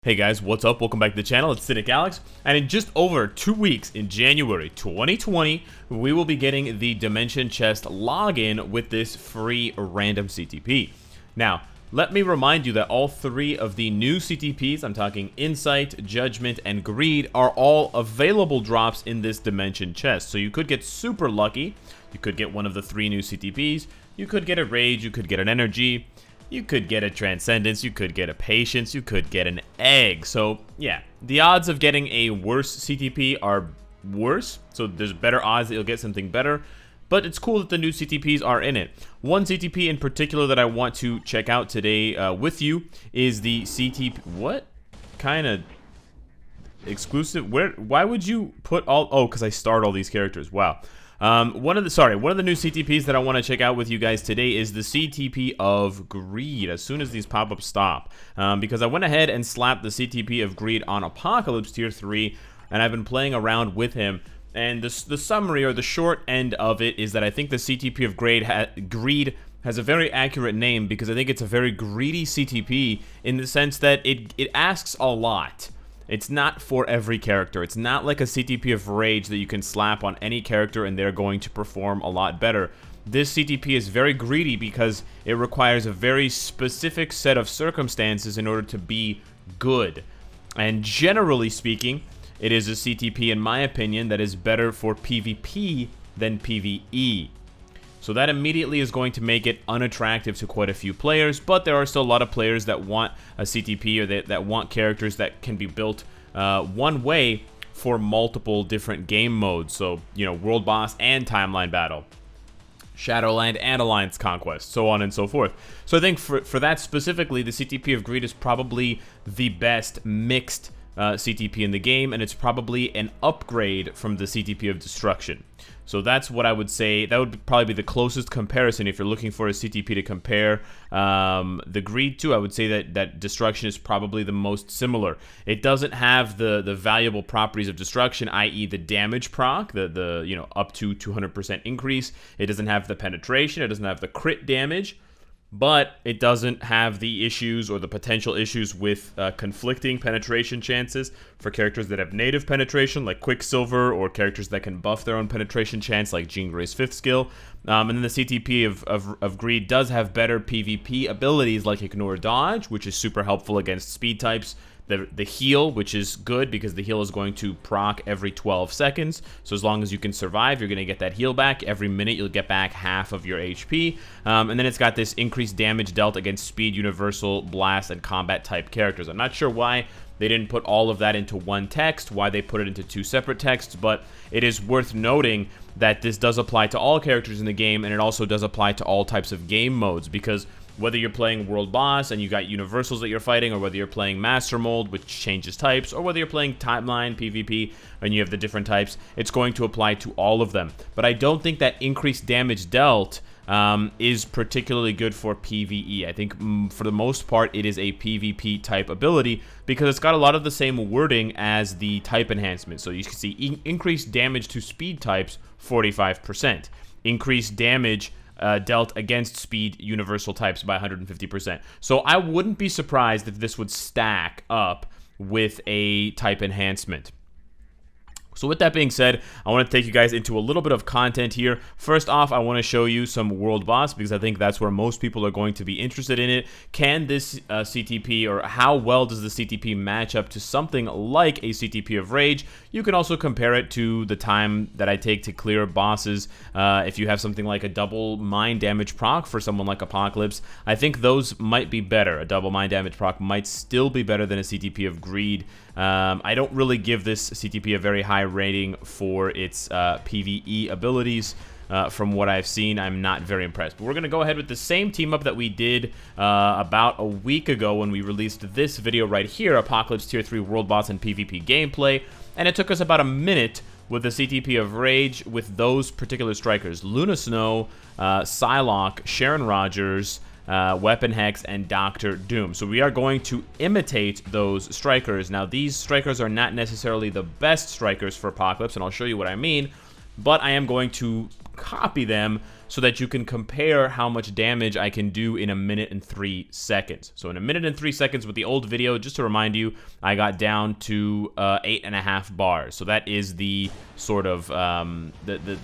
Hey guys, what's up? Welcome back to the channel. It's Cynicalex, and in just over 2 weeks, in January 2020, we will be getting the Dimension Chest login with this free random CTP. Now, let me remind you that all three of the new CTPs, I'm talking Insight, Judgment, and Greed, are all available drops in this Dimension Chest. So you could get super lucky, you could get one of the three new CTPs, you could get a Rage, you could get an Energy, you could get a Transcendence, you could get a Patience, you could get an Egg. So, yeah, the odds of getting a worse CTP are worse, so there's better odds that you'll get something better, but it's cool that the new CTPs are in it. One CTP in particular that I want to check out today with you is the CTP... What kind of exclusive? Why would you put all... Oh, because I starred all these characters. Wow. One of the new CTPs that I want to check out with you guys today is the CTP of Greed, as soon as these pop-ups stop. Because I went ahead and slapped the CTP of Greed on Apocalypse Tier 3, and I've been playing around with him. And the summary, or the short end of it, is that I think the CTP of Greed has a very accurate name, because I think it's a very greedy CTP in the sense that it asks a lot. It's not for every character. It's not like a CTP of Rage that you can slap on any character and they're going to perform a lot better. This CTP is very greedy because it requires a very specific set of circumstances in order to be good. And generally speaking, it is a CTP, in my opinion, that is better for PvP than PvE. So that immediately is going to make it unattractive to quite a few players, but there are still a lot of players that want a CTP, or that want characters that can be built one way for multiple different game modes. So, you know, World Boss and Timeline Battle, Shadowland and Alliance Conquest, so on and so forth. So I think for that specifically, the CTP of Greed is probably the best mixed CTP in the game, and it's probably an upgrade from the CTP of Destruction. So that's what I would say. That would probably be the closest comparison if you're looking for a CTP to compare the Greed to. I would say that Destruction is probably the most similar. It doesn't have the valuable properties of Destruction, i.e. the damage proc, the you know, up to 200% increase. It doesn't have the penetration. It doesn't have the crit damage. But it doesn't have the issues or the potential issues with conflicting penetration chances for characters that have native penetration, like Quicksilver, or characters that can buff their own penetration chance, like Jean Grey's 5th skill. And then the CTP of Greed does have better PvP abilities, like Ignore Dodge, which is super helpful against speed types. The heal, which is good because the heal is going to proc every 12 seconds. So as long as you can survive, you're going to get that heal back. Every minute, you'll get back half of your HP. And then it's got this increased damage dealt against speed, universal, blast, and combat type characters. I'm not sure why they didn't put all of that into one text, why they put it into two separate texts, but it is worth noting that this does apply to all characters in the game, and it also does apply to all types of game modes, because whether you're playing World Boss and you got universals that you're fighting, or whether you're playing Master Mold, which changes types, or whether you're playing Timeline, PvP, and you have the different types, it's going to apply to all of them. But I don't think that increased damage dealt is particularly good for PvE. I think for the most part it is a PvP type ability, because it's got a lot of the same wording as the type enhancement. So you can see increased damage to speed types, 45%. Increased damage dealt against speed universal types by 150%. So I wouldn't be surprised if this would stack up with a type enhancement. So with that being said, I want to take you guys into a little bit of content here. First off, I want to show you some World Boss, because I think that's where most people are going to be interested in it. Can this CTP, or how well does the CTP match up to something like a CTP of Rage? You can also compare it to the time that I take to clear bosses. If you have something like a double mind damage proc for someone like Apocalypse, I think those might be better. A double mind damage proc might still be better than a CTP of Greed. I don't really give this CTP a very high rating for its PvE abilities. From what I've seen, I'm not very impressed. But we're going to go ahead with the same team up that we did about a week ago when we released this video right here, Apocalypse Tier 3 World Boss and PvP gameplay. And it took us about a minute with the CTP of Rage with those particular strikers: Luna Snow, Psylocke, Sharon Rogers, Weapon Hex, and Dr. Doom. So we are going to imitate those strikers. Now, these strikers are not necessarily the best strikers for Apocalypse, and I'll show you what I mean, but I am going to copy them so that you can compare how much damage I can do in 1 minute and 3 seconds. So in 1 minute and 3 seconds with the old video, just to remind you, I got down to 8.5 bars. So that is the sort of the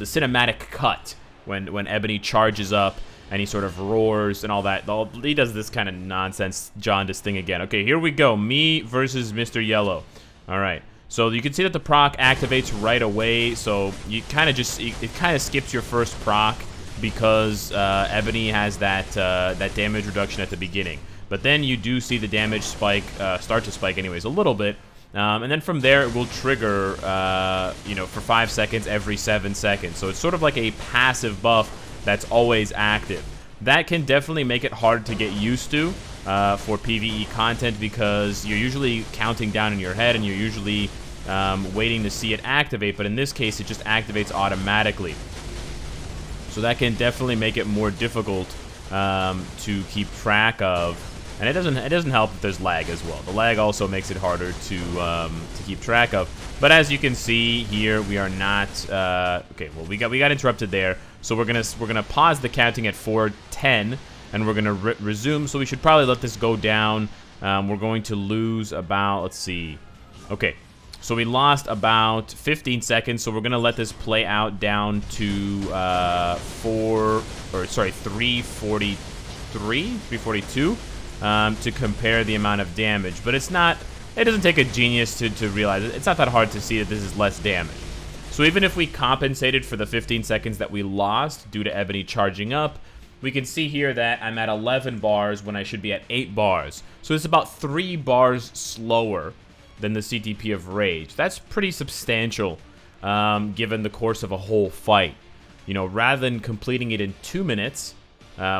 cinematic cut when Ebony charges up and he sort of roars and all that. He does this kind of nonsense jaundice thing again. Okay, here we go. Me versus Mr. Yellow. All right. So you can see that the proc activates right away. So you kind of just, it kind of skips your first proc because Ebony has that damage reduction at the beginning. But then you do see the damage spike, start to spike anyways a little bit. And then from there, it will trigger, you know, for 5 seconds every 7 seconds. So it's sort of like a passive buff that's always active. That can definitely make it hard to get used to for PvE content because you're usually counting down in your head and you're usually waiting to see it activate. But in this case, it just activates automatically. So that can definitely make it more difficult to keep track of. And it doesn't help that there's lag as well. The lag also makes it harder to keep track of. But as you can see here, we are not okay. Well, we got interrupted there, so we're gonna pause the counting at 4:10, and we're gonna resume. So we should probably let this go down. We're going to lose about, let's see, okay. So we lost about 15 seconds. So we're gonna let this play out down to 343, 342. To compare the amount of damage, but it doesn't take a genius to realize it. It's not that hard to see that this is less damage. So even if we compensated for the 15 seconds that we lost due to Ebony charging up, we can see here that I'm at 11 bars when I should be at 8 bars. So it's about 3 bars slower than the CTP of Rage. That's pretty substantial given the course of a whole fight. You know, rather than completing it in 2 minutes,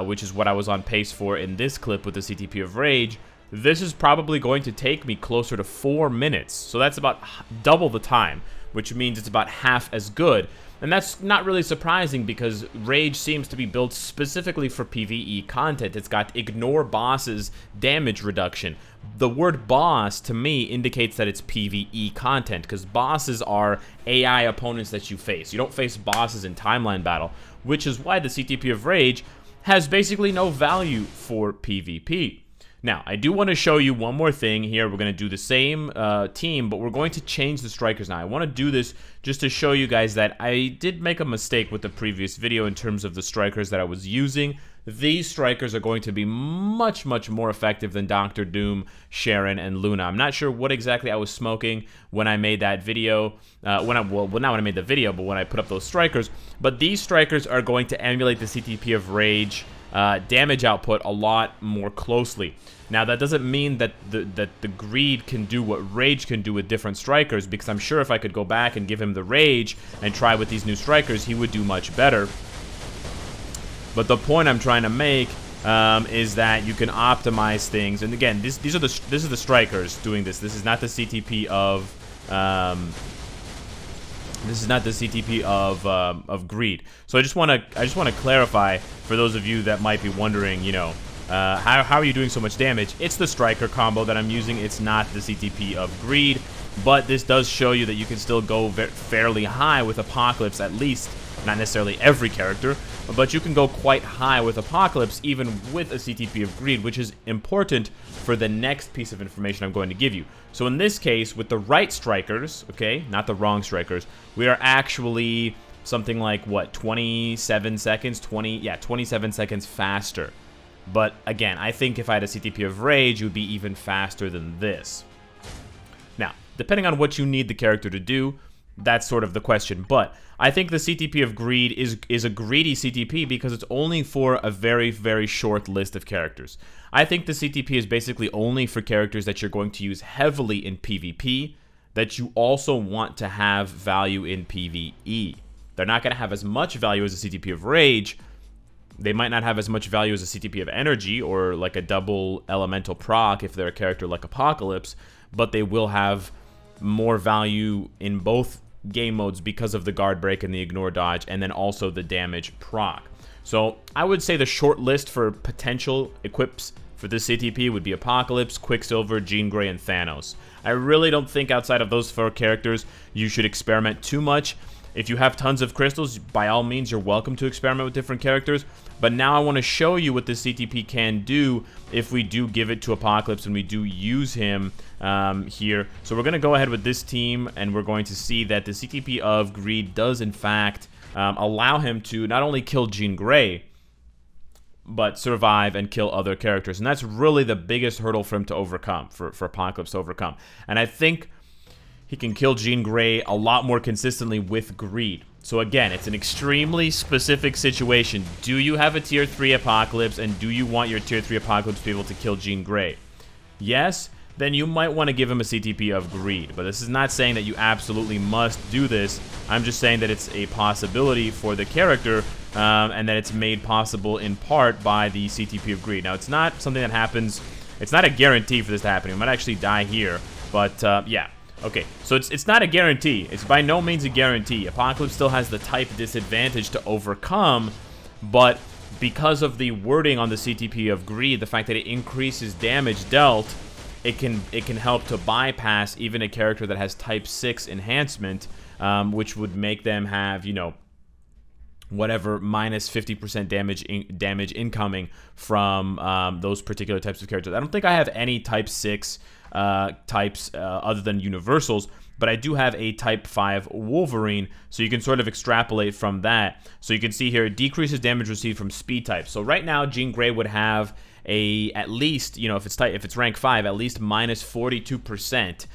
which is what I was on pace for in this clip with the CTP of Rage, this is probably going to take me closer to 4 minutes. So that's about double the time, which means it's about half as good. And that's not really surprising because Rage seems to be built specifically for PvE content. It's got ignore bosses damage reduction. The word boss, to me, indicates that it's PvE content because bosses are AI opponents that you face. You don't face bosses in timeline battle, which is why the CTP of Rage has basically no value for PvP. Now, I do want to show you one more thing here. We're going to do the same team, but we're going to change the strikers now. I want to do this just to show you guys that I did make a mistake with the previous video in terms of the strikers that I was using. These strikers are going to be much, much more effective than Dr. Doom, Sharon, and Luna. I'm not sure what exactly I was smoking when I made that video. Not when I made the video, but when I put up those strikers. But these strikers are going to emulate the CTP of Rage damage output a lot more closely. Now, that doesn't mean that the Greed can do what Rage can do with different strikers, because I'm sure if I could go back and give him the Rage and try with these new strikers, he would do much better. But the point I'm trying to make is that you can optimize things. And again, this is the strikers doing this. This is not the CTP of of Greed. So I just want to clarify for those of you that might be wondering, you know, how are you doing so much damage? It's the striker combo that I'm using. It's not the CTP of Greed, but this does show you that you can still go fairly high with Apocalypse, at least. Not necessarily every character, but you can go quite high with Apocalypse even with a CTP of Greed, which is important for the next piece of information I'm going to give you. So in this case, with the right strikers, okay, not the wrong strikers, we are actually something like, what, 27 seconds? 27 seconds faster. But again, I think if I had a CTP of Rage, it would be even faster than this. Now, depending on what you need the character to do, that's sort of the question. But I think the CTP of Greed is a greedy CTP because it's only for a very, very short list of characters. I think the CTP is basically only for characters that you're going to use heavily in PvP, that you also want to have value in PvE. They're not going to have as much value as a CTP of Rage. They might not have as much value as a CTP of Energy or like a double elemental proc if they're a character like Apocalypse, but they will have more value in both game modes because of the guard break and the ignore dodge, and then also the damage proc. So I would say the short list for potential equips for this CTP would be Apocalypse, Quicksilver, Jean Grey, and Thanos. I really don't think outside of those 4 characters you should experiment too much. If you have tons of crystals, by all means, you're welcome to experiment with different characters. But now I want to show you what the CTP can do if we do give it to Apocalypse and we do use him here. So we're going to go ahead with this team, and we're going to see that the CTP of Greed does, in fact, allow him to not only kill Jean Grey, but survive and kill other characters. And that's really the biggest hurdle for him to overcome, for Apocalypse to overcome. And I think he can kill Jean Grey a lot more consistently with Greed. So again, it's an extremely specific situation. Do you have a tier 3 Apocalypse, and do you want your tier 3 Apocalypse to be able to kill Jean Grey? Yes, then you might want to give him a CTP of Greed. But this is not saying that you absolutely must do this. I'm just saying that it's a possibility for the character, and that it's made possible in part by the CTP of Greed. Now, it's not something that happens. It's not a guarantee for this to happen. It might actually die here, but yeah. Okay, so it's not a guarantee. It's by no means a guarantee. Apocalypse still has the type disadvantage to overcome, but because of the wording on the CTP of Greed, the fact that it increases damage dealt, it can help to bypass even a character that has type 6 enhancement, which would make them have, you know, whatever, minus 50% damage incoming from those particular types of characters. I don't think I have any type 6 types other than universals, but I do have a type 5 Wolverine, so you can sort of extrapolate from that. So you can see here, it decreases damage received from speed types. So right now, Jean Grey would have at least, you know, if it's rank 5, at least minus 42%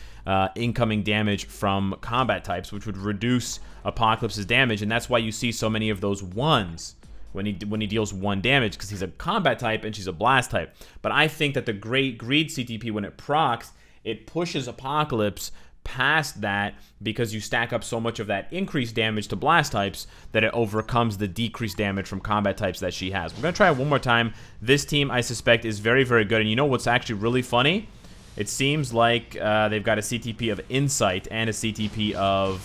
incoming damage from combat types, which would reduce Apocalypse's damage, and that's why you see so many of those ones when he deals 1 damage, because he's a combat type and she's a blast type. But I think that the Greed CTP, when it procs, it pushes Apocalypse past that, because you stack up so much of that increased damage to blast types that it overcomes the decreased damage from combat types that she has. We're going to try it one more time. This team, I suspect, is very, very good. And you know what's actually really funny? It seems like they've got a CTP of Insight and a CTP of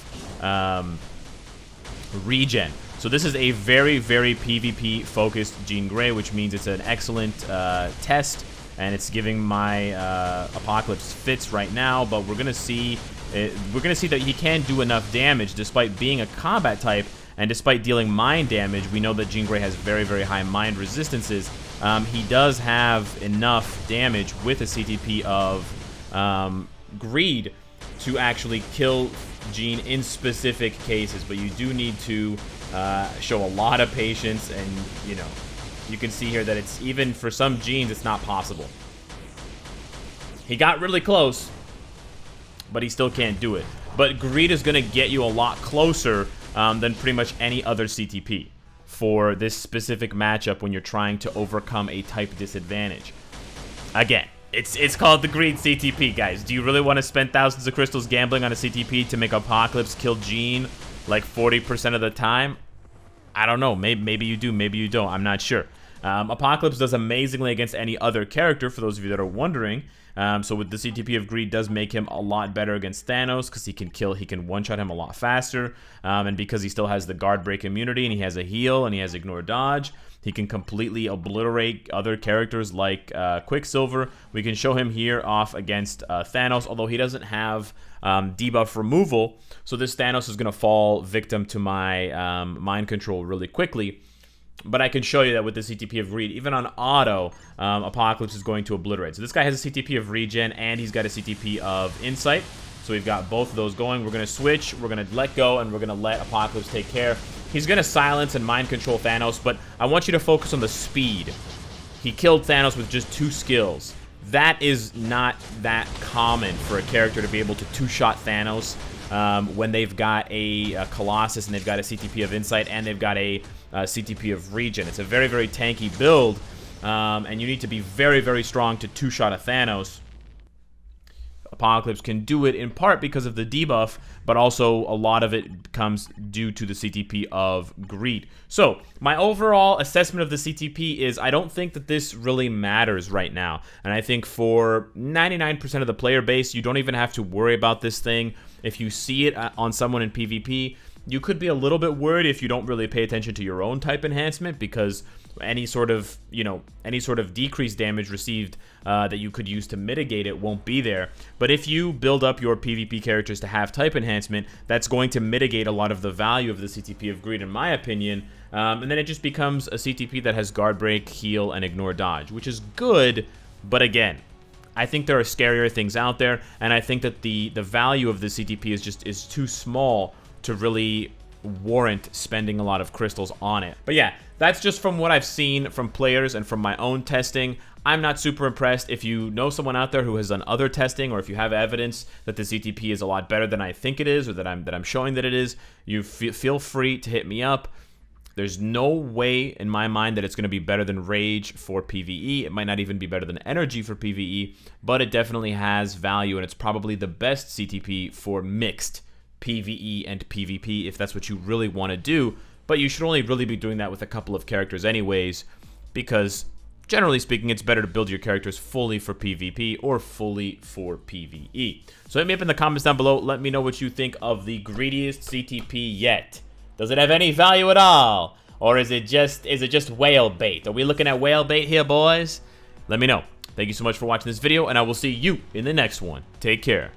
Regen. So this is a very, very PvP-focused Jean Grey, which means it's an excellent test, and it's giving my Apocalypse fits right now. But we're gonna see that he can do enough damage despite being a combat type, and despite dealing mind damage. We know that Jean Grey has very, very high mind resistances. He does have enough damage with a CTP of Greed to actually kill Jean in specific cases, but you do need to show a lot of patience, and you know, you can see here that it's, even for some Jeans, it's not possible. He got really close, but he still can't do it. But Greed is going to get you a lot closer than pretty much any other CTP for this specific matchup when you're trying to overcome a type disadvantage. Again, it's called the Greed CTP, guys. Do you really want to spend thousands of crystals gambling on a CTP to make Apocalypse kill Jean like 40% of the time? I don't know. Maybe you do, maybe you don't. I'm not sure. Apocalypse does amazingly against any other character, for those of you that are wondering. So with the CTP of Greed does make him a lot better against Thanos, because he can one-shot him a lot faster. And because he still has the guard break immunity, and he has a heal, and he has ignore dodge, he can completely obliterate other characters like Quicksilver. We can show him here off against Thanos, although he doesn't have debuff removal. So this Thanos is going to fall victim to my mind control really quickly. But I can show you that with the CTP of Greed, even on auto, Apocalypse is going to obliterate. So this guy has a CTP of Regen, and he's got a CTP of Insight. So we've got both of those going. We're going to switch, we're going to let go, and we're going to let Apocalypse take care. He's going to silence and mind control Thanos, but I want you to focus on the speed. He killed Thanos with just 2 skills. That is not that common for a character to be able to 2-shot Thanos when they've got a Colossus, and they've got a CTP of Insight, and they've got a CTP of Regen. It's a very, very tanky build, and you need to be very, very strong to 2-shot a Thanos. Apocalypse can do it in part because of the debuff, but also a lot of it comes due to the CTP of Greed. So my overall assessment of the CTP is I don't think that this really matters right now. And I think for 99% of the player base, you don't even have to worry about this thing. If you see it on someone in PvP, you could be a little bit worried if you don't really pay attention to your own type enhancement, because any sort of, any sort of decreased damage received that you could use to mitigate it won't be there. But if you build up your PvP characters to have type enhancement, that's going to mitigate a lot of the value of the CTP of Greed, in my opinion. And then it just becomes a CTP that has guard break, heal, and ignore dodge, which is good. But again, I think there are scarier things out there, and I think that the value of the CTP is too small to really warrant spending a lot of crystals on it. But yeah, that's just from what I've seen from players and from my own testing. I'm not super impressed. If you know someone out there who has done other testing, or if you have evidence that the CTP is a lot better than I think it is, or that I'm showing that it is, you feel free to hit me up. There's no way in my mind that it's going to be better than Rage for PvE. It might not even be better than Energy for PvE, but it definitely has value, and it's probably the best CTP for mixed PvE and PvP if that's what you really want to do. But you should only really be doing that with a couple of characters anyways, because generally speaking, it's better to build your characters fully for PvP or fully for PvE. So hit me up in the comments down below. Let me know what you think of the greediest CTP yet. Does it have any value at all? Or is it just whale bait? Are we looking at whale bait here, boys? Let me know. Thank you so much for watching this video, and I will see you in the next one. Take care.